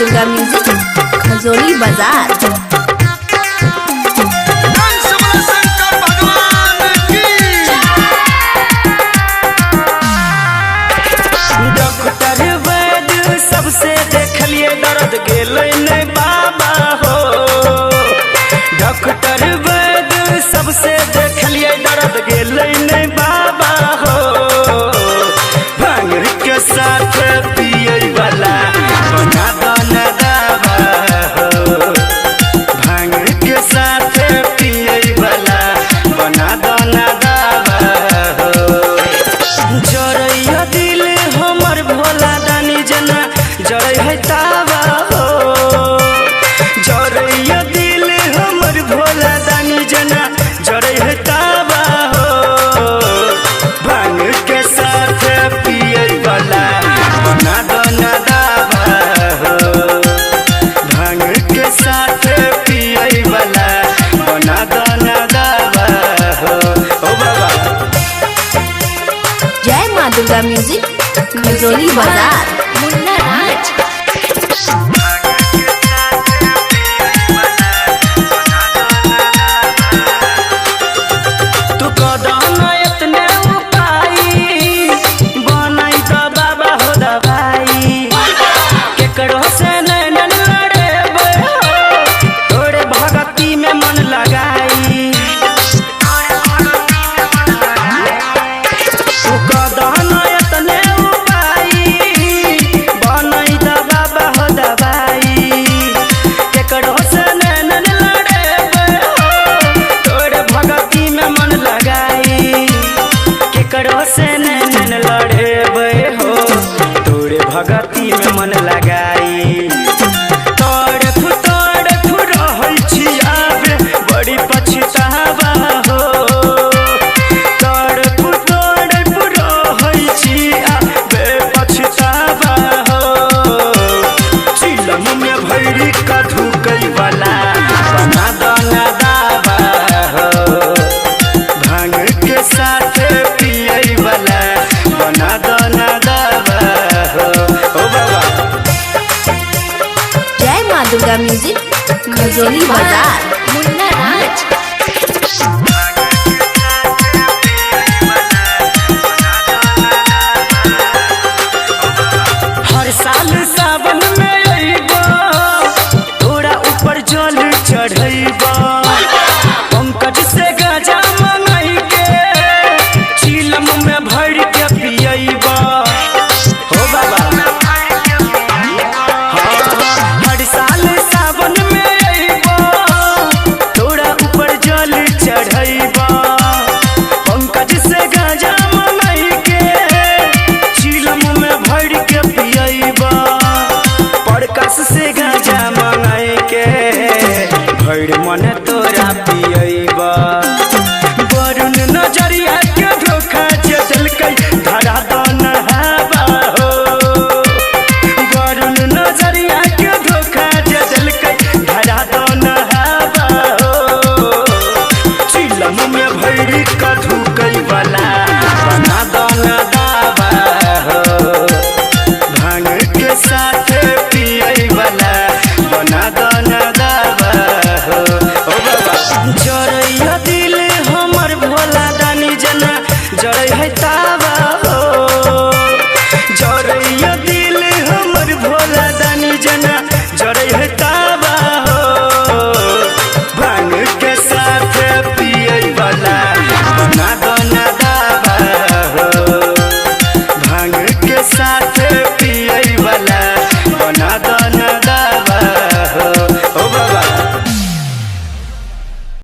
Durga music Khajauli बाजार। सबसे देखलिए दर्द गेले नहीं बाबा हो। डॉक्टर वैद्य सबसे देखलिए दर्द गेले नहीं बाबा हो। भांग के साथ पिए वाला बना दाना दावा हो। भांग के साथ पिए वाला बना दाना दावा हो। जरैया दिल हमर भोला दानी जना जड़े है तावा हो। जरैया दिल हमर भोला दानी जना जड़े है तावा हो। भांग के साथ पिए वाला बना दाना दावा हो। भांग के साथ पिए वाला बना दाना दावा हो। ओ बाबा जय माँ दुर्गा म्यूजिक खजोली बाजार मुन्ना राज। तू कदम इतने उपाय बनाई तो बाबा हो दवाई। केकरो से नैन लड़े तोरे भगती में मन लगाई। तू कदम इतने उपाय बनाई तो बाबा हो दवाई। केकरो से नैन लड़े तोरे भगती में मन लगाई। केकरो से नैन लड़े हो तोरे भगती में मन लगाई। तोड़ रहल छी आबे बड़ी पछतावा हो। तोड़ रहल छी आबे पछतावा हो। चिलम में भैरी का धुकई वाला बना दाना दावा हो। भांग के साथ पिए वाला बना दाना दावा हो। ओ बाबा जय माँ दुर्गा म्यूजिक खजोली बाजार।